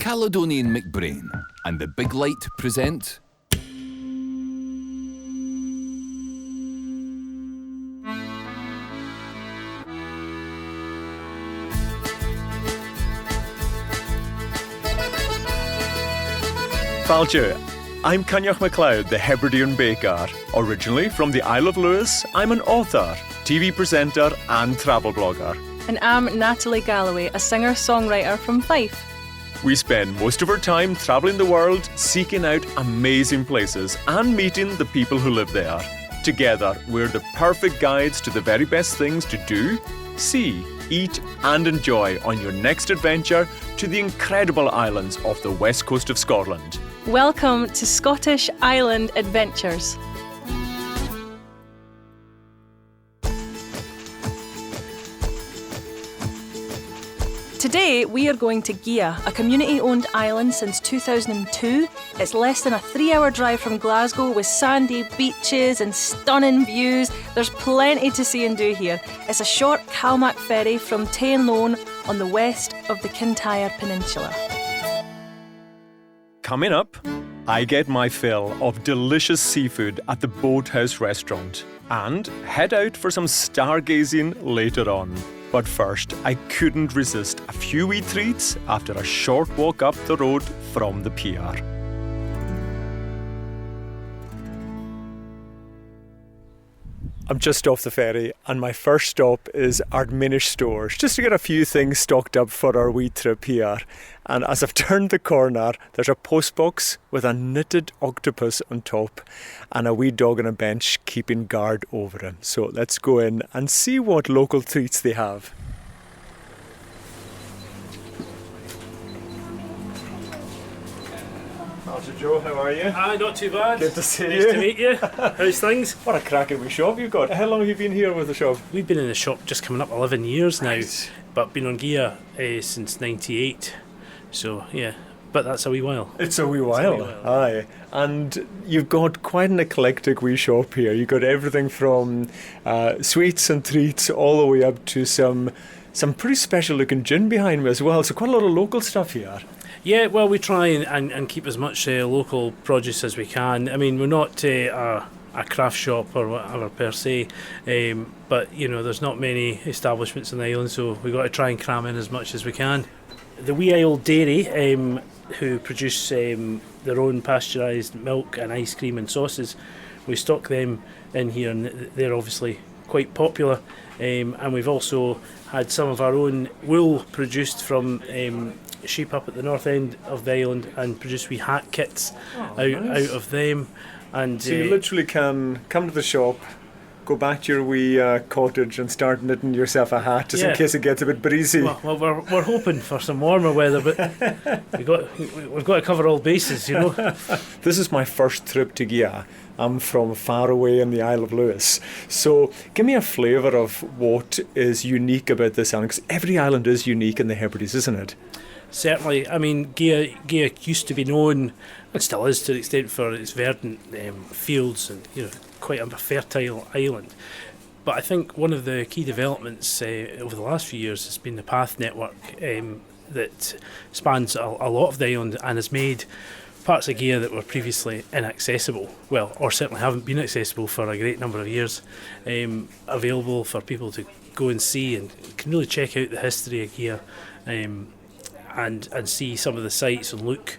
Caledonian McBrain and the Big Light present Falcha, I'm Coinneach Macleod, the Hebridean Baker. Originally from the Isle of Lewis, I'm an author, TV presenter and travel blogger. And I'm Natalie Galloway, a singer-songwriter from Fife. We spend most of our time travelling the world, seeking out amazing places and meeting the people who live there. Together, we're the perfect guides to the very best things to do, see, eat and enjoy on your next adventure to the incredible islands off the west coast of Scotland. Welcome to Scottish Island Adventures. Today we are going to Gigha, a community-owned island since 2002. It's less than a 3-hour drive from Glasgow with sandy beaches and stunning views. There's plenty to see and do here. It's a short CalMac ferry from Tayinloan on the west of the Kintyre Peninsula. Coming up, I get my fill of delicious seafood at the Boathouse restaurant and head out for some stargazing later on. But first, I couldn't resist a few wee treats after a short walk up the road from the pier. I'm just off the ferry and my first stop is Ardminish Stores, just to get a few things stocked up for our wee trip here. And as I've turned the corner, there's a postbox with a knitted octopus on top and a wee dog on a bench keeping guard over him. So let's go in and see what local treats they have. How's Joe, how are you? Hi, not too bad. Good to see you. Nice to meet you. How's things? What a cracking wee shop you've got. How long have you been here with the shop? We've been in the shop just coming up 11 years now, Nice. but been on Gigha since 98. So, yeah, but that's a wee while. It's a wee while. Aye. And you've got quite an eclectic wee shop here. You've got everything from sweets and treats all the way up to some pretty special looking gin behind me as well. So quite a lot of local stuff here. Yeah, well, we try and keep as much local produce as we can. I mean, we're not a craft shop or whatever per se, but, you know, there's not many establishments on the island, so we've got to try and cram in as much as we can. The Wee Isle Dairy, who produce their own pasteurised milk and ice cream and sauces, we stock them in here and they're obviously quite popular. And we've also had some of our own wool produced from sheep up at the north end of the island and produce wee hat kits out of them. And So you literally can come to the shop, go back to your wee cottage and start knitting yourself a hat just in case it gets a bit breezy. Well, we're hoping for some warmer weather, but we've got to cover all bases, you know. This is my first trip to Gigha. I'm from far away in the Isle of Lewis. So give me a flavour of what is unique about this island, because every island is unique in the Hebrides, isn't it? Certainly. I mean, Gigha used to be known, and still is to an extent, for its verdant fields and, you know, quite a fertile island. But I think one of the key developments over the last few years has been the path network that spans a lot of the island and has made parts of Gigha that were previously inaccessible, well, or certainly haven't been accessible for a great number of years, available for people to go and see, and can really check out the history of Gigha and see some of the sights and look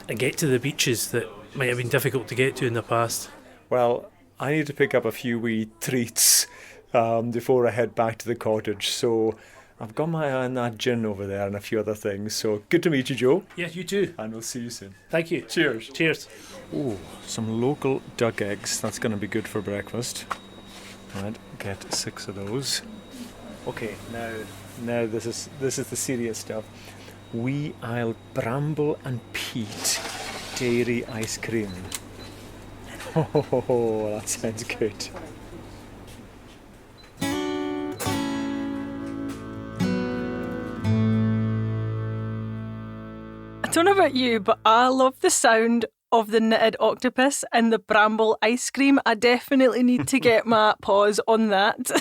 and get to the beaches that might have been difficult to get to in the past. Well, I need to pick up a few wee treats before I head back to the cottage. So I've got my eye on that gin over there and a few other things. So good to meet you, Joe. Yeah, you too. And we'll see you soon. Thank you. Cheers. Cheers. Oh, some local duck eggs. That's going to be good for breakfast. Right, get 6 of those. Okay, now this is the serious stuff. Wee Isle Bramble and Peat Dairy Ice Cream. Oh, that sounds good. I don't know about you, but I love the sound of the knitted octopus and the bramble ice cream. I definitely need to get my paws on that.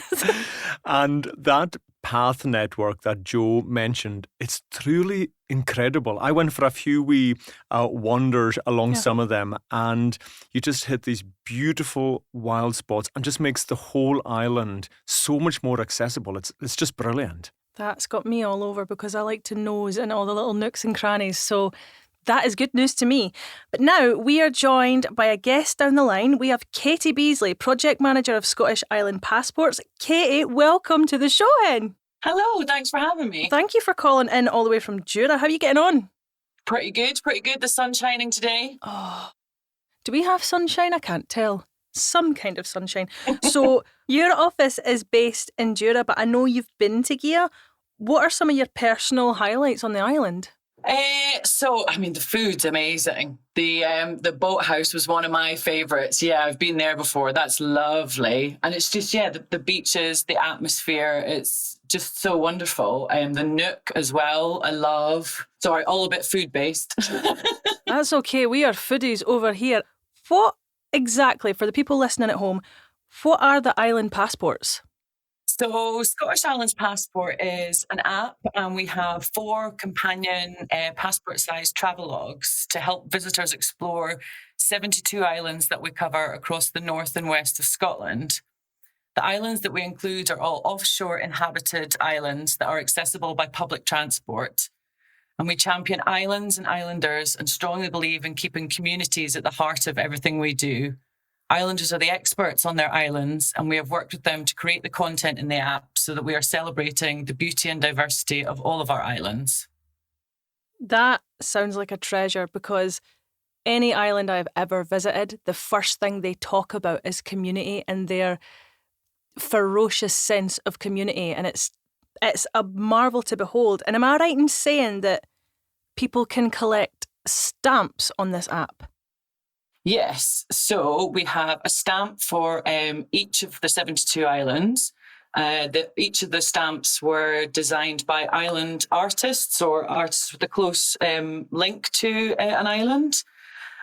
And that path network that Joe mentioned, it's truly incredible. I went for a few wee wanders along some of them, and you just hit these beautiful wild spots and just makes the whole island so much more accessible. It's just brilliant. That's got me all over because I like to nose in all the little nooks and crannies. So that is good news to me. But now we are joined by a guest down the line. We have Katy Beasley, Project Manager of Scottish Island Passports. Katy, welcome to the show, hen. Hello, thanks for having me. Thank you for calling in all the way from Jura. How are you getting on? Pretty good. The sun's shining today. Oh, do we have sunshine? I can't tell. Some kind of sunshine. So your office is based in Jura, but I know you've been to Gigha. What are some of your personal highlights on the island? The food's amazing. The boathouse was one of my favourites. Yeah, I've been there before. That's lovely. And it's just, the beaches, the atmosphere, it's just so wonderful. The nook as well, I love. Sorry, all a bit food-based. That's okay. We are foodies over here. What exactly, for the people listening at home, what are the island passports? So Scottish Islands Passport is an app, and we have 4 companion passport-sized travelogues to help visitors explore 72 islands that we cover across the north and west of Scotland. The islands that we include are all offshore inhabited islands that are accessible by public transport. And we champion islands and islanders and strongly believe in keeping communities at the heart of everything we do. Islanders are the experts on their islands, and we have worked with them to create the content in the app so that we are celebrating the beauty and diversity of all of our islands. That sounds like a treasure, because any island I've ever visited, the first thing they talk about is community and their ferocious sense of community, and it's a marvel to behold. And am I right in saying that people can collect stamps on this app? Yes, so we have a stamp for each of the 72 islands. Each of the stamps were designed by island artists or artists with a close link to an island.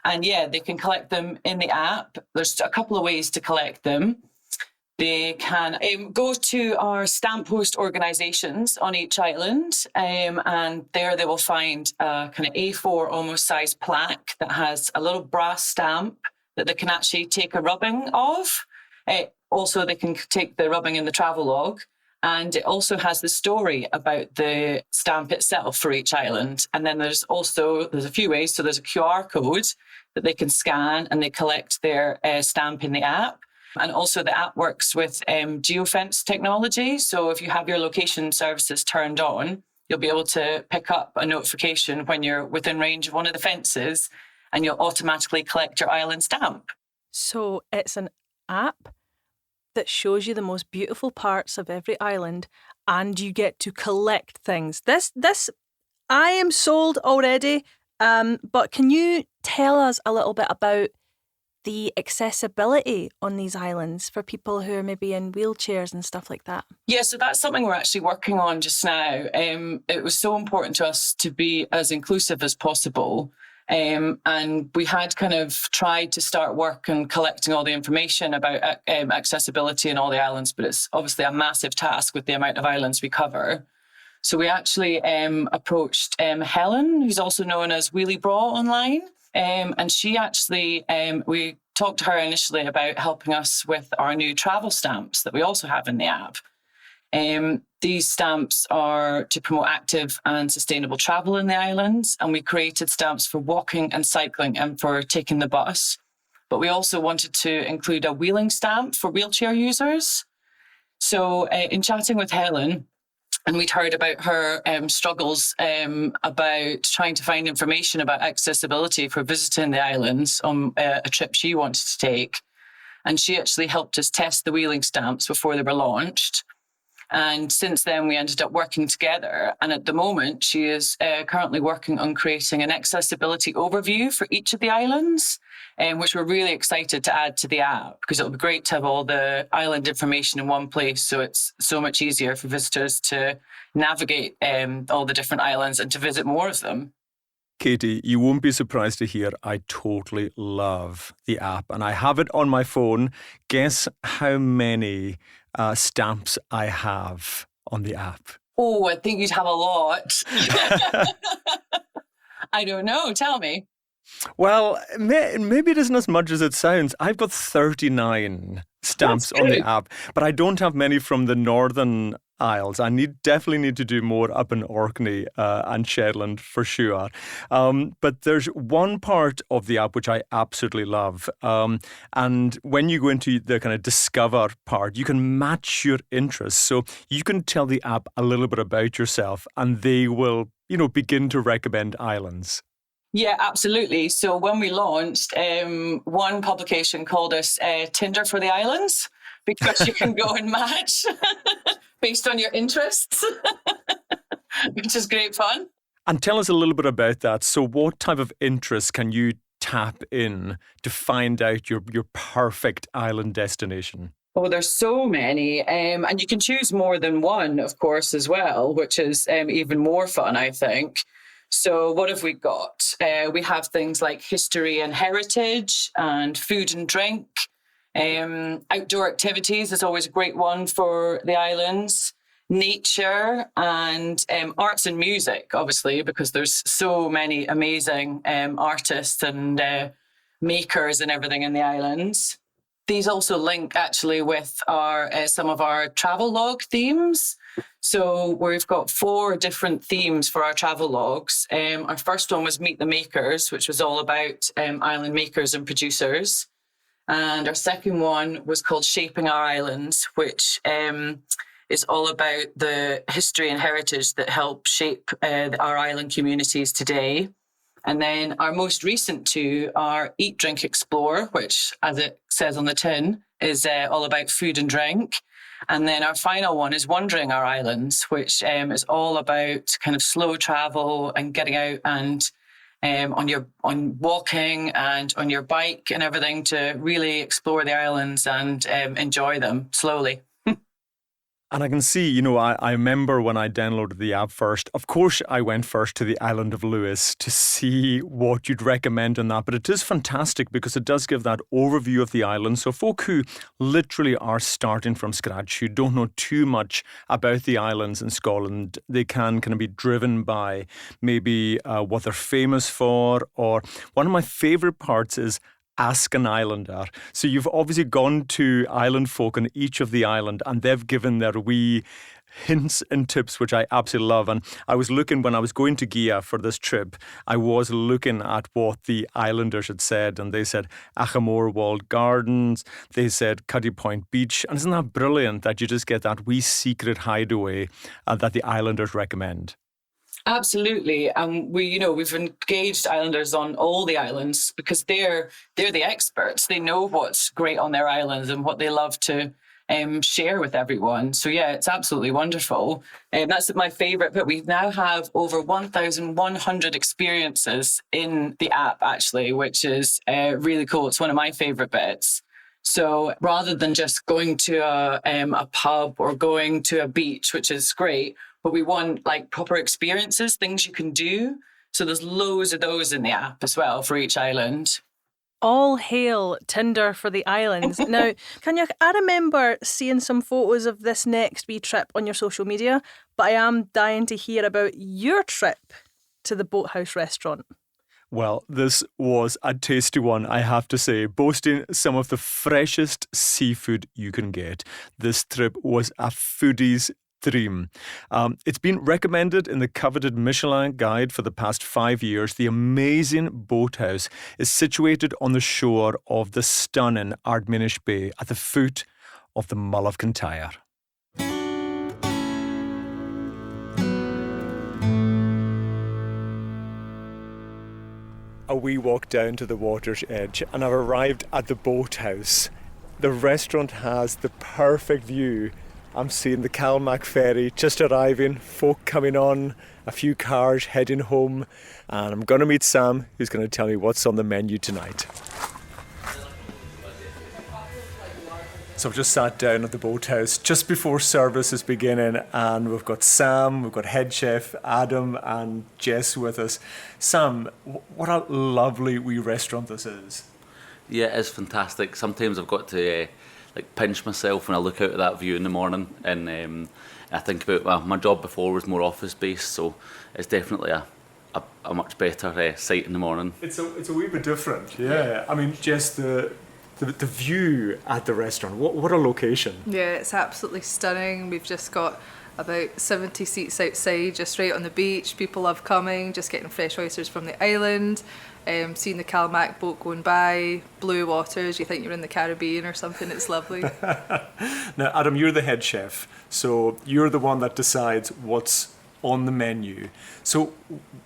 And they can collect them in the app. There's a couple of ways to collect them. They can go to our stamp host organisations on each island, and there they will find a kind of A4 almost sized plaque that has a little brass stamp that they can actually take a rubbing of. Also, they can take the rubbing in the travelogue, and it also has the story about the stamp itself for each island. And then there's a few ways. So there's a QR code that they can scan, and they collect their stamp in the app. And also the app works with geofence technology. So if you have your location services turned on, you'll be able to pick up a notification when you're within range of one of the fences, and you'll automatically collect your island stamp. So it's an app that shows you the most beautiful parts of every island, and you get to collect things. This I am sold already. But can you tell us a little bit about the accessibility on these islands for people who are maybe in wheelchairs and stuff like that? Yeah, so that's something we're actually working on just now. It was so important to us to be as inclusive as possible. And we had kind of tried to start work and collecting all the information about accessibility in all the islands, but it's obviously a massive task with the amount of islands we cover. So we actually approached Helen, who's also known as Wheelie Bra online. And she actually, we talked to her initially about helping us with our new travel stamps that we also have in the app. These stamps are to promote active and sustainable travel in the islands, and we created stamps for walking and cycling and for taking the bus. But we also wanted to include a wheeling stamp for wheelchair users. So in chatting with Helen, and we'd heard about her struggles about trying to find information about accessibility for visiting the islands on a trip she wanted to take. And she actually helped us test the wheeling stamps before they were launched. And since then, we ended up working together. And at the moment, she is currently working on creating an accessibility overview for each of the islands, which we're really excited to add to the app, because it'll be great to have all the island information in one place. So it's so much easier for visitors to navigate all the different islands and to visit more of them. Katy, you won't be surprised to hear I totally love the app, and I have it on my phone. Guess how many stamps I have on the app? Oh, I think you'd have a lot. I don't know. Tell me. Well, maybe it isn't as much as it sounds. I've got 39 stamps on the app, but I don't have many from the Northern Isles. I definitely need to do more up in Orkney and Shetland for sure. But there's one part of the app which I absolutely love. And when you go into the kind of discover part, you can match your interests. So you can tell the app a little bit about yourself and they will, begin to recommend islands. Yeah, absolutely. So when we launched, one publication called us Tinder for the Islands, because you can go and match based on your interests, which is great fun. And tell us a little bit about that. So what type of interests can you tap in to find out your perfect island destination? Oh, there's so many. And you can choose more than one, of course, as well, which is even more fun, I think. So what have we got? We have things like history and heritage and food and drink. Outdoor activities is always a great one for the islands. Nature and arts and music, obviously, because there's so many amazing artists and makers and everything in the islands. These also link actually with our some of our travel log themes. So we've got 4 different themes for our travel logs. Our first one was Meet the Makers, which was all about island makers and producers. And our second one was called Shaping Our Islands, which is all about the history and heritage that help shape our island communities today. And then our most recent 2 are Eat, Drink, Explore, which, as it says on the tin, is all about food and drink. And then our final one is Wandering Our Islands, which is all about kind of slow travel and getting out and on walking and on your bike and everything to really explore the islands and enjoy them slowly. And I can see, I remember when I downloaded the app first, of course I went first to the island of Lewis to see what you'd recommend on that. But it is fantastic because it does give that overview of the island. So folk who literally are starting from scratch, who don't know too much about the islands in Scotland, they can kind of be driven by maybe what they're famous for. Or one of my favourite parts is Ask an Islander. So you've obviously gone to island folk on each of the island and they've given their wee hints and tips, which I absolutely love. And I was looking, when I was going to Gigha for this trip, I was looking at what the islanders had said, and they said Achamore Walled Gardens, they said Cuddy Point Beach. And isn't that brilliant that you just get that wee secret hideaway that the islanders recommend? Absolutely. And we've engaged islanders on all the islands because they're the experts. They know what's great on their islands and what they love to share with everyone. So yeah, it's absolutely wonderful. That's my favourite. But we now have over 1,100 experiences in the app, actually, which is really cool. It's one of my favourite bits. So rather than just going to a pub or going to a beach, which is great, but we want like proper experiences, things you can do. So there's loads of those in the app as well for each island. All hail Tinder for the islands. Now, I remember seeing some photos of this next wee trip on your social media, but I am dying to hear about your trip to the Boathouse restaurant. Well, this was a tasty one, I have to say, boasting some of the freshest seafood you can get. This trip was a foodie's dream. It's been recommended in the coveted Michelin guide for the past 5 years. The amazing boathouse is situated on the shore of the stunning Ardminish Bay at the foot of the Mull of Kintyre. A wee walk down to the water's edge and I've arrived at the boathouse. The restaurant has the perfect view. I'm seeing the CalMac ferry just arriving, folk coming on, a few cars heading home, and I'm going to meet Sam, who's going to tell me what's on the menu tonight. So I've just sat down at the boathouse just before service is beginning, and we've got Sam, we've got head chef Adam and Jess with us. Sam, what a lovely wee restaurant this is. Yeah, it is fantastic. Sometimes I've got to pinch myself when I look out at that view in the morning, and I think about, well, my job before was more office-based, so it's definitely a much better sight in the morning. It's a wee bit different, yeah. I mean, just the view at the restaurant, what a location. Yeah, it's absolutely stunning. We've just got about 70 seats outside, just right on the beach. People love coming, just getting fresh oysters from the island, seeing the CalMac boat going by, blue waters, you think you're in the Caribbean or something, it's lovely. Now, Adam, you're the head chef, so you're the one that decides what's on the menu. So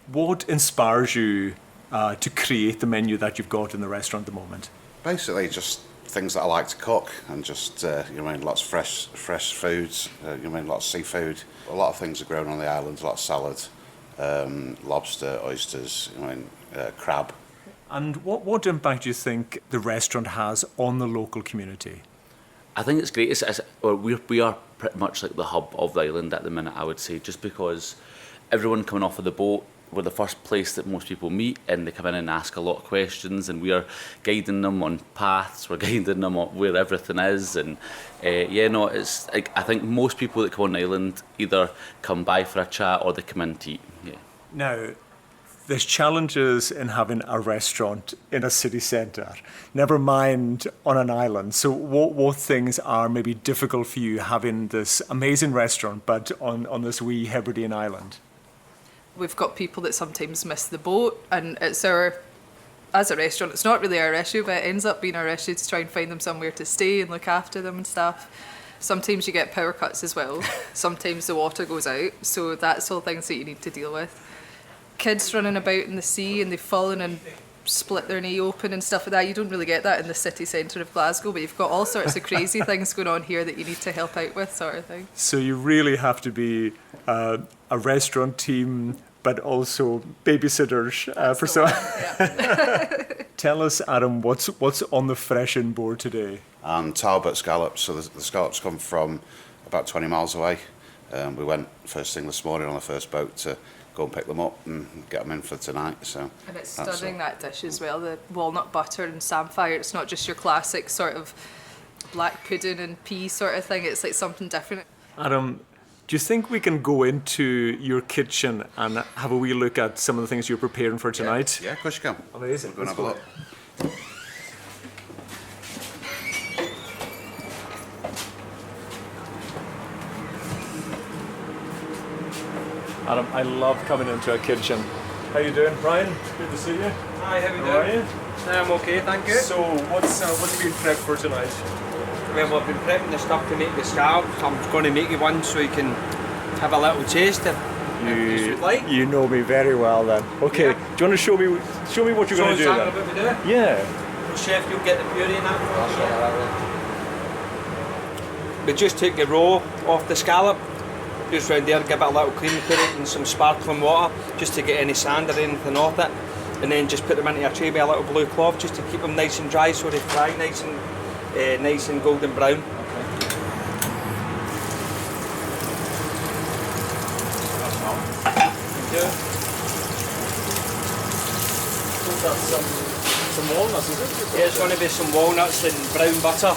what inspires you to create the menu that you've got in the restaurant at the moment? Basically, just things that I like to cook, and just lots of fresh foods. Lots of seafood. A lot of things are grown on the island. A lot of salad, lobster, oysters. Crab. And what impact do you think the restaurant has on the local community? I think it's great. We are pretty much like the hub of the island at the minute, I would say, just because everyone coming off of the boat, we're the first place that most people meet, and they come in and ask a lot of questions, and we are guiding them on paths, we're guiding them on where everything is, and it's like, I think most people that come on the island either come by for a chat or they come in to eat. Yeah. Now, there's challenges in having a restaurant in a city centre, never mind on an island. So what things are maybe difficult for you having this amazing restaurant but on this wee Hebridean island? We've got people that sometimes miss the boat, and as a restaurant, it's not really our issue, but it ends up being our issue to try and find them somewhere to stay and look after them and stuff. Sometimes you get power cuts as well. Sometimes the water goes out, so that's all things that you need to deal with. Kids running about in the sea and they've fallen and split their knee open and stuff like that. You don't really get that in the city centre of Glasgow, but you've got all sorts of crazy things going on here that you need to help out with, sort of thing. So you really have to be a restaurant team, but also babysitters for some. Yeah. Tell us, Adam, what's on the fresh in board today? And Talbot scallops. So the scallops come from about 20 miles away. We went first thing this morning on the first boat to go and pick them up and get them in for tonight. So. And it's stunning, that dish as well, the walnut butter and samphire. It's not just your classic sort of black pudding and pea sort of thing. It's like something different. Adam, do you think we can go into your kitchen and have a wee look at some of the things you're preparing for tonight? Yeah, of course you can. Amazing. We'll go and have a look. Adam, I love coming into a kitchen. How you doing, Brian? Good to see you. Hi, how you How are you? doing? I'm okay, thank you. So, what have you been prepped for tonight? Well, I've been prepping the stuff to make the scallops. I'm going to make you one so you can have a little taste if you would like. You know me very well then. Okay, Yeah. do you want to show me what you're going to do exactly then? what we do. Yeah. Chef, you'll get the puree and that for us. We just take the roe off the scallop, just round there, give it a little clean, put it in some sparkling water just to get any sand or anything off it, and then just put them into a tray with a little blue cloth just to keep them nice and dry so they fry nice and golden brown. Some walnuts, is it? Yeah, it's going to be some walnuts and brown butter.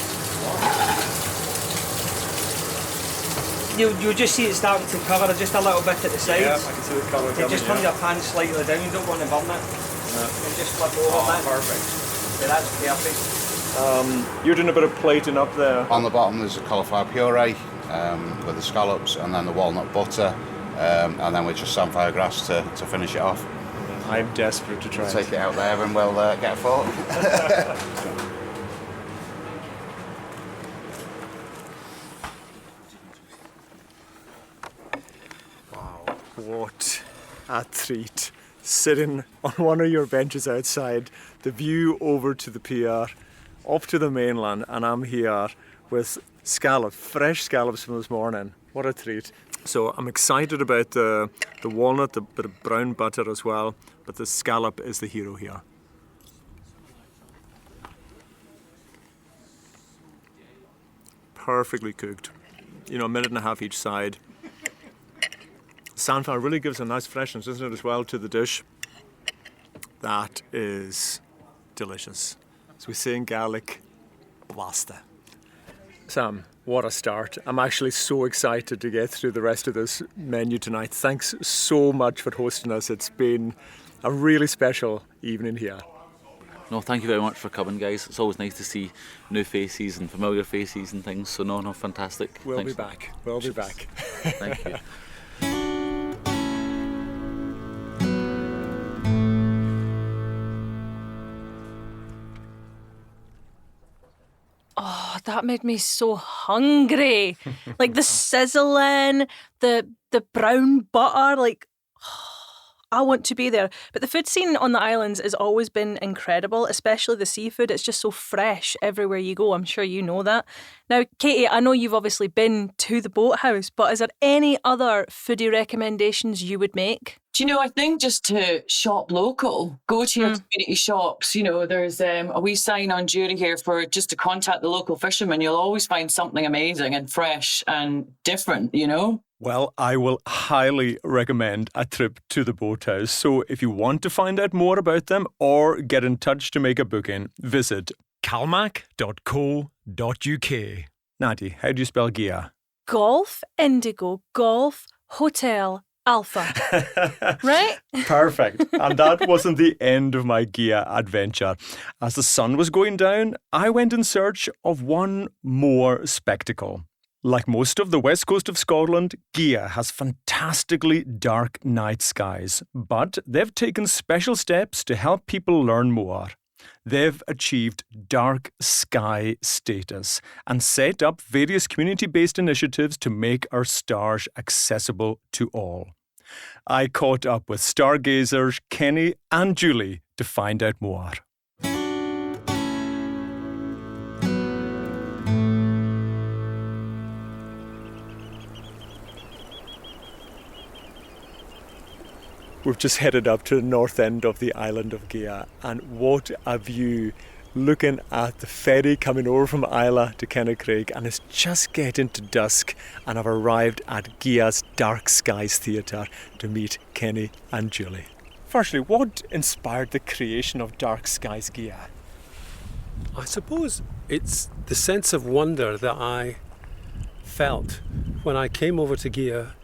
You'll just see it starting to cover just a little bit at the sides. Yeah, I can see the colour You coming. just turn your pan slightly down, you don't want to burn it. And just flip over that. Perfect. Yeah, that's perfect. You're doing a bit of plating up there. On the bottom there's a cauliflower puree with the scallops and then the walnut butter, and then with just samphire grass to finish it off. I'm desperate to try Take it out there and we'll get a fork. Wow, what a treat. Sitting on one of your benches outside, the view over to the pier, up to the mainland, and I'm here with scallops, fresh scallops from this morning. What a treat. So I'm excited about the walnut, the bit of brown butter as well, but the scallop is the hero here. Perfectly cooked. You know, a minute and a half each side. Samphire really gives a nice freshness, doesn't it, as well, to the dish. That is delicious. As we say in Gaelic, blasta. Sam, What a start. I'm actually so excited to get through the rest of this menu tonight. Thanks so much for hosting us. It's been a really special evening here. No, thank you very much for coming, guys. It's always nice to see new faces and familiar faces and things. So no, fantastic. We'll be back. We'll be back. Thank you. Oh, that made me so hungry. Like the sizzling, the brown butter, like I want to be there. But the food scene on the islands has always been incredible, especially the seafood. It's just so fresh everywhere you go. I'm sure you know that. Now, Katie, I know you've obviously been to the boathouse, but is there any other foodie recommendations you would make? Do you know, I think just to shop local, go to your community shops. You know, there's a wee sign on duty here for just to contact the local fishermen. You'll always find something amazing and fresh and different, you know? Well, I will highly recommend a trip to the boathouse. So if you want to find out more about them or get in touch to make a booking, visit calmac.co.uk. Natty, how do you spell Gigha? Golf, Indigo, Golf, Hotel, Alpha. Right? Perfect. And that wasn't the end of my Gigha adventure. As the sun was going down, I went in search of one more spectacle. Like most of the west coast of Scotland, Gigha has fantastically dark night skies, but they've taken special steps to help people learn more. They've achieved dark sky status and set up various community-based initiatives to make our stars accessible to all. I caught up with stargazers Kenny and Julie to find out more. We've just headed up to the north end of the island of Gigha, and what a view looking at the ferry coming over from Islay to Kennaicraig, and it's just getting to dusk and I've arrived at Gigha's Dark Skies Theatre to meet Kenny and Julie. Firstly, what inspired the creation of Dark Skies Gigha? I suppose it's the sense of wonder that I felt when I came over to Gigha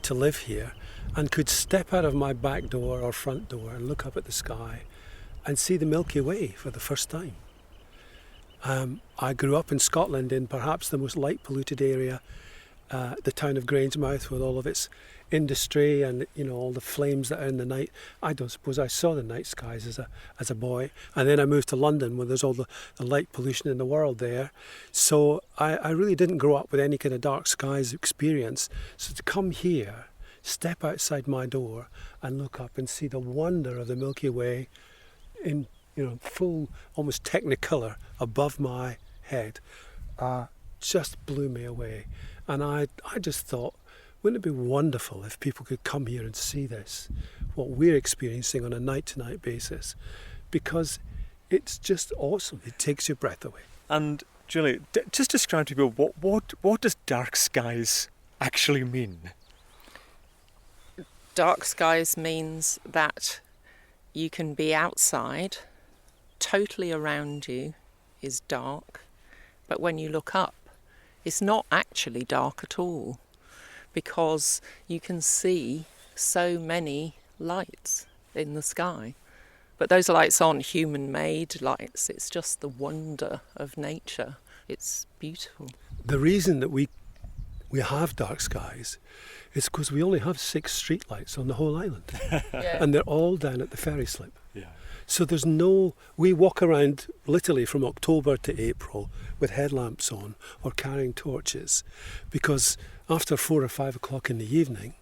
to live here, and could step out of my back door or front door and look up at the sky and see the Milky Way for the first time. I grew up in Scotland in perhaps the most light polluted area, the town of Grangemouth with all of its industry and all the flames that are in the night. I don't suppose I saw the night skies as a boy. And then I moved to London where there's all the light pollution in the world there. So I really didn't grow up with any kind of dark skies experience. So to come here, step outside my door and look up and see the wonder of the Milky Way in full, almost technicolor above my head, just blew me away. And I just thought, wouldn't it be wonderful if people could come here and see this, what we're experiencing on a night-to-night basis, because it's just awesome. It takes your breath away. And Julie, just describe to people what does dark skies actually mean? Dark skies means that you can be outside, totally around you is dark, but when you look up, it's not actually dark at all, because you can see so many lights in the sky. But those lights aren't human-made lights, it's just the wonder of nature. It's beautiful. The reason that we have dark skies is because we only have 6 street lights on the whole island. Yeah. And they're all down at the ferry slip. Yeah. So we walk around literally from October to April with headlamps on or carrying torches, because after 4 or 5 o'clock in the evening,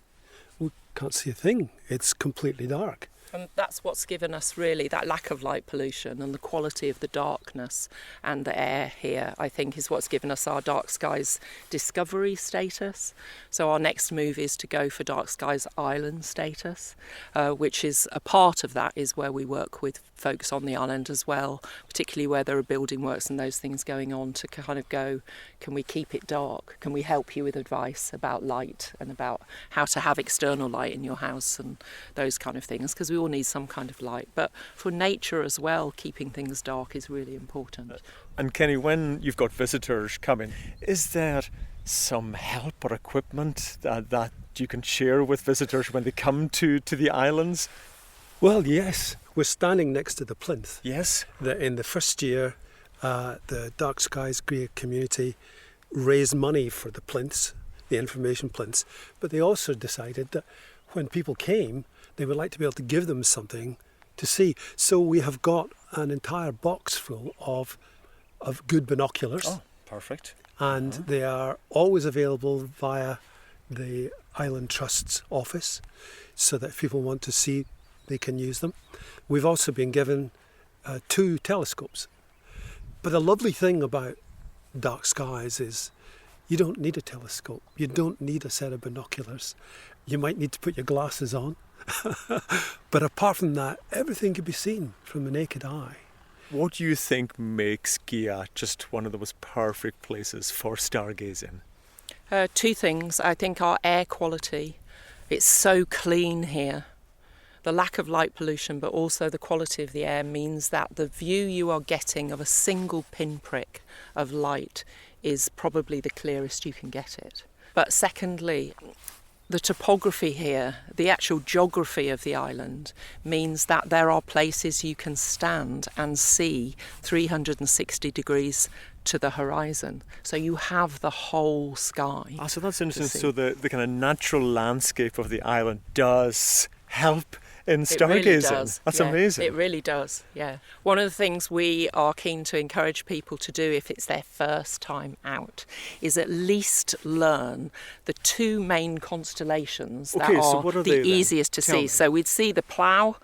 we can't see a thing. It's completely dark. And that's what's given us really that lack of light pollution, and the quality of the darkness and the air here, I think, is what's given us our dark skies discovery status. So our next move is to go for dark skies island status, which is a part of that is where we work with folks on the island as well, particularly where there are building works and those things going on, to kind of go, can we keep it dark? Can we help you with advice about light and about how to have external light in your house and those kind of things? Because we all need some kind of light, but for nature as well, keeping things dark is really important. And Kenny, when you've got visitors coming, is there some help or equipment that you can share with visitors when they come to the islands? Well, yes. We're standing next to the plinth. Yes. In the first year, the Dark Skies Gigha community raised money for the plinths, the information plinths, but they also decided that when people came, they would like to be able to give them something to see. So we have got an entire box full of good binoculars. Oh, perfect. And they are always available via the Island Trust's office, so that if people want to see, they can use them. We've also been given 2 telescopes. But the lovely thing about dark skies is you don't need a telescope. You don't need a set of binoculars. You might need to put your glasses on. But apart from that, everything can be seen from the naked eye. What do you think makes Gigha just one of the most perfect places for stargazing? 2 things. I think our air quality. It's so clean here. The lack of light pollution, but also the quality of the air, means that the view you are getting of a single pinprick of light is probably the clearest you can get it. But secondly, the topography here, the actual geography of the island, means that there are places you can stand and see 360 degrees to the horizon. So you have the whole sky. So that's interesting. So the kind of natural landscape of the island does help in stargazing. It really does. That's yeah, amazing. It really does, yeah. One of the things we are keen to encourage people to do if it's their first time out is at least learn the 2 main constellations that so are what are the they then? easiest to Tell see. me. So we'd see the Plough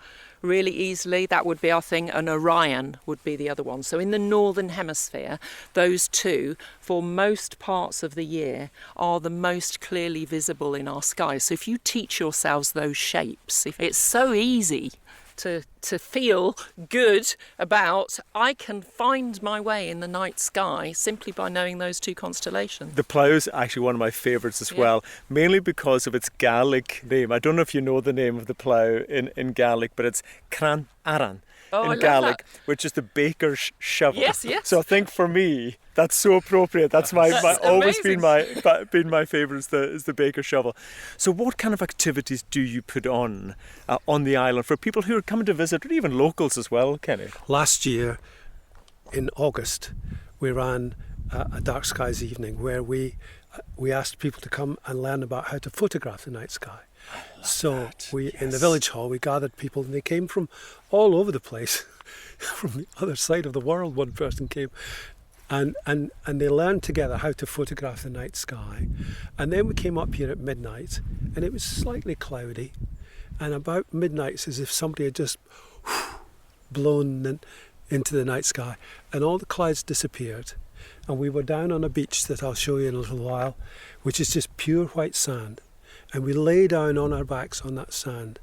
really easily, that would be our thing, and Orion would be the other one. So in the northern hemisphere, those 2, for most parts of the year, are the most clearly visible in our sky. So if you teach yourselves those shapes, it's so easy to feel good about, I can find my way in the night sky simply by knowing those 2 constellations. The Plough is actually one of my favourites as well, mainly because of its Gaelic name. I don't know if you know the name of the Plough in Gaelic, but it's Cran Aran in Gaelic, which is the baker's shovel. Yes, yes. So I think for me, that's so appropriate. That's my always been my favourite is the baker's shovel. So what kind of activities do you put on the island for people who are coming to visit, or even locals as well, Kenny? Last year, in August, we ran a Dark Skies evening where we asked people to come and learn about how to photograph the night sky. So in the village hall, we gathered people, and they came from all over the place. From the other side of the world, one person came. And they learned together how to photograph the night sky. And then we came up here at midnight, and it was slightly cloudy. And about midnight, it's as if somebody had just blown into the night sky, and all the clouds disappeared. And we were down on a beach that I'll show you in a little while, which is just pure white sand. And we lay down on our backs on that sand,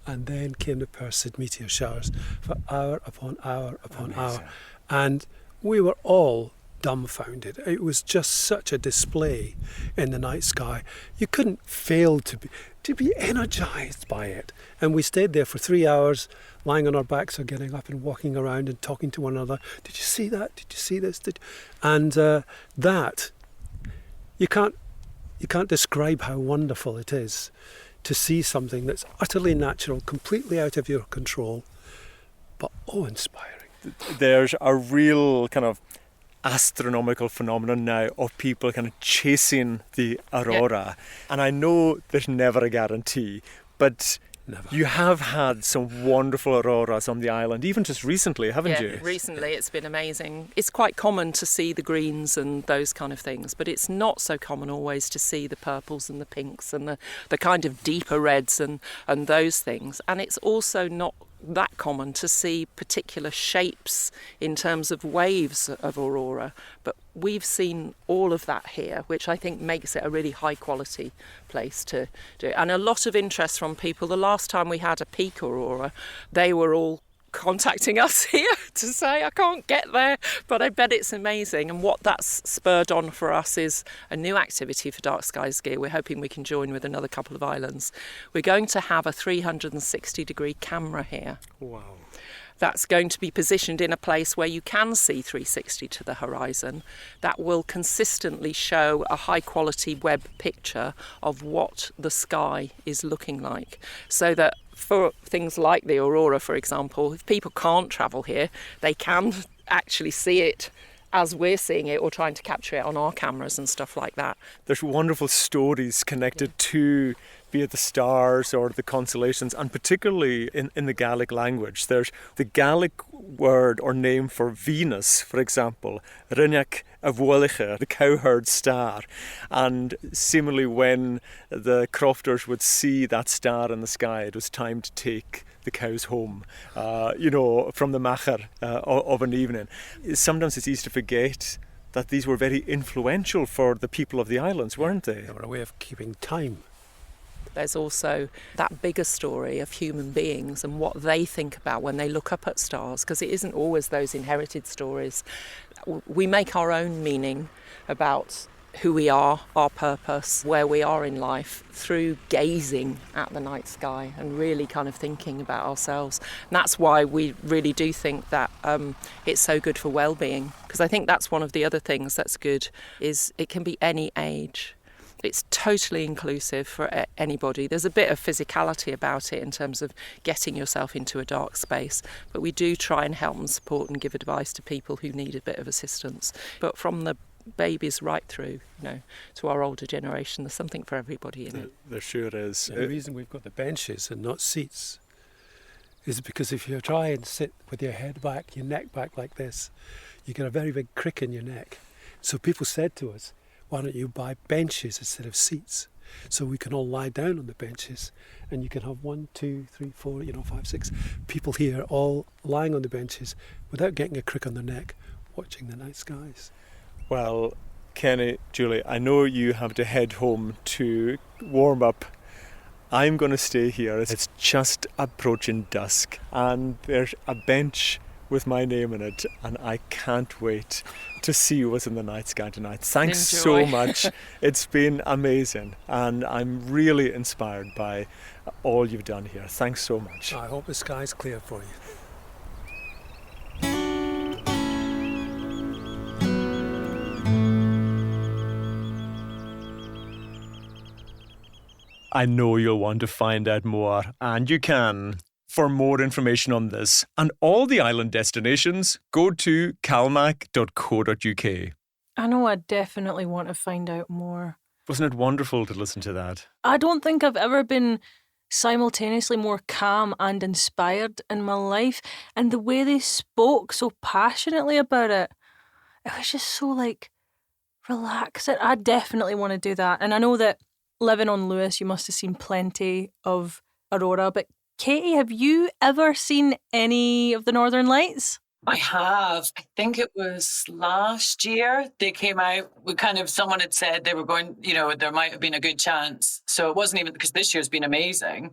and then came the Perseid meteor showers for hour upon hour upon hour. And we were all dumbfounded. It was just such a display in the night sky. You couldn't fail to be energized by it. And we stayed there for 3 hours, lying on our backs or getting up and walking around and talking to one another. Did you see that? Did you see this? And that, you can't describe how wonderful it is to see something that's utterly natural, completely out of your control, but awe-inspiring. There's a real kind of astronomical phenomenon now of people kind of chasing the aurora. And I know there's never a guarantee, but you have had some wonderful auroras on the island, even just recently, haven't you? Recently it's been amazing. It's quite common to see the greens and those kind of things, but it's not so common always to see the purples and the pinks and the kind of deeper reds and those things. And it's also not that common to see particular shapes in terms of waves of aurora, but we've seen all of that here, which I think makes it a really high quality place to do. And a lot of interest from people. The last time we had a peak aurora, they were all contacting us here to say I can't get there, but I bet it's amazing. And what that's spurred on for us is a new activity for Dark Skies Gear. We're hoping we can join with another couple of islands. We're going to have a 360-degree camera here. Wow. That's going to be positioned in a place where you can see 360 to the horizon. That will consistently show a high quality web picture of what the sky is looking like, so that for things like the aurora, for example, if people can't travel here, they can actually see it as we're seeing it or trying to capture it on our cameras and stuff like that. There's wonderful stories connected to be it the stars or the constellations, and particularly in the Gaelic language. There's the Gaelic word or name for Venus, for example, Rinneach Avwalicha, the cowherd star. And similarly, when the crofters would see that star in the sky, it was time to take the cows home, from the macher of an evening. Sometimes it's easy to forget that these were very influential for the people of the islands, weren't they? They were a way of keeping time. There's also that bigger story of human beings and what they think about when they look up at stars, because it isn't always those inherited stories. We make our own meaning about who we are, our purpose, where we are in life through gazing at the night sky and really kind of thinking about ourselves. And that's why we really do think that it's so good for well-being, because I think that's one of the other things that's good, is it can be any age. It's totally inclusive for anybody. There's a bit of physicality about it in terms of getting yourself into a dark space, but we do try and help and support and give advice to people who need a bit of assistance. But from the babies right through, to our older generation, there's something for everybody in it. There sure is. The reason we've got the benches and not seats is because if you try and sit with your head back, your neck back like this, you get a very big crick in your neck. So people said to us, why don't you buy benches instead of seats? So we can all lie down on the benches and you can have 1, 2, 3, 4, 5, 6 people here all lying on the benches without getting a crick on their neck, watching the night skies. Well, Kenny, Julie, I know you have to head home to warm up. I'm going to stay here. It's just approaching dusk and there's a bench with my name in it, and I can't wait to see what's in the night sky tonight. Thanks Enjoy. so much. It's been amazing, and I'm really inspired by all you've done here. Thanks so much. I hope the sky's clear for you. I know you'll want to find out more, and you can. For more information on this and all the island destinations, go to calmac.co.uk. I know I definitely want to find out more. Wasn't it wonderful to listen to that? I don't think I've ever been simultaneously more calm and inspired in my life. And the way they spoke so passionately about it, it was just so relaxing. I definitely want to do that. And I know that living on Lewis, you must have seen plenty of aurora, but Katie, have you ever seen any of the Northern Lights? I have. I think it was last year they came out. Someone had said they were going, there might have been a good chance. So it wasn't even because this year's been amazing.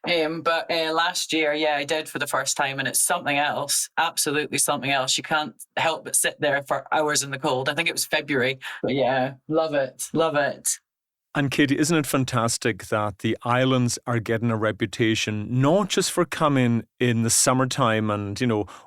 But last year, I did for the first time, and it's something else, absolutely something else. You can't help but sit there for hours in the cold. I think it was February. But love it. Love it. And Katie, isn't it fantastic that the islands are getting a reputation, not just for coming in the summertime and,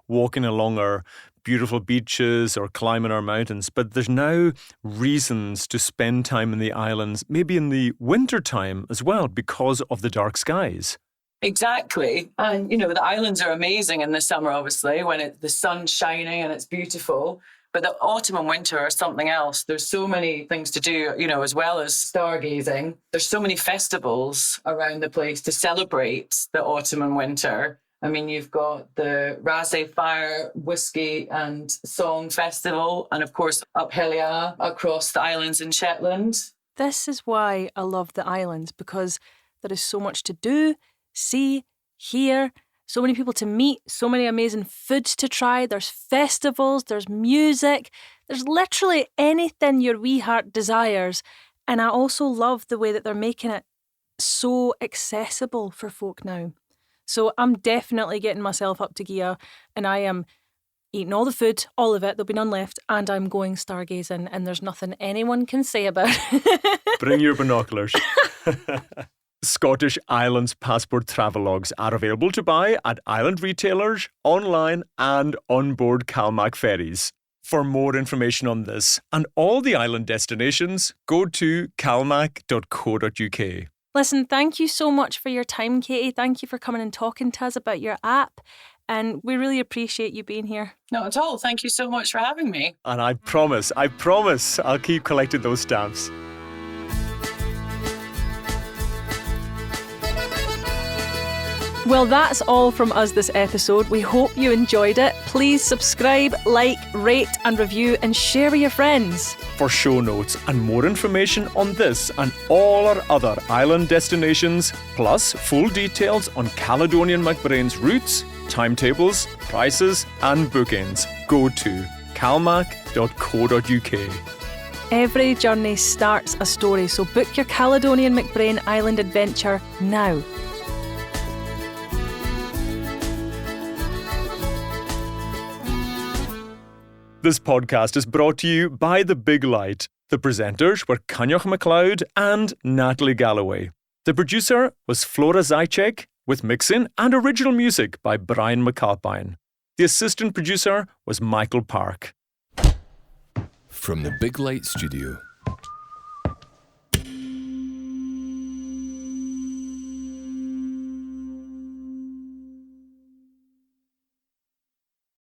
walking along our beautiful beaches or climbing our mountains, but there's now reasons to spend time in the islands, maybe in the winter time as well, because of the dark skies. Exactly. And, the islands are amazing in the summer, obviously, when the sun's shining and it's beautiful. But the autumn and winter are something else. There's so many things to do, as well as stargazing. There's so many festivals around the place to celebrate the autumn and winter. I mean, you've got the Rasay Fire Whiskey and Song Festival, and of course, Up Helia across the islands in Shetland. This is why I love the islands, because there is so much to do, see, hear, so many people to meet, so many amazing foods to try. There's festivals, there's music, there's literally anything your wee heart desires. And I also love the way that they're making it so accessible for folk now. So I'm definitely getting myself up to Gigha, and I am eating all the food, all of it, there'll be none left, and I'm going stargazing, and there's nothing anyone can say about it. Bring your binoculars. Scottish Islands Passport travelogues are available to buy at island retailers, online and on board CalMac ferries. For more information on this and all the island destinations, go to calmac.co.uk. Listen, thank you so much for your time, Katie. Thank you for coming and talking to us about your app. And we really appreciate you being here. Not at all. Thank you so much for having me. And I promise, I'll keep collecting those stamps. Well, that's all from us this episode. We hope you enjoyed it. Please subscribe, like, rate and review and share with your friends. For show notes and more information on this and all our other island destinations, plus full details on Caledonian MacBrain's routes, timetables, prices and bookings, go to calmac.co.uk. Every journey starts a story, so book your Caledonian MacBrain Island adventure now. This podcast is brought to you by The Big Light. The presenters were Coinneach Macleod and Natalie Galloway. The producer was Flora Zychek, with mixing and original music by Brian McAlpine. The assistant producer was Michael Park. From the Big Light Studio.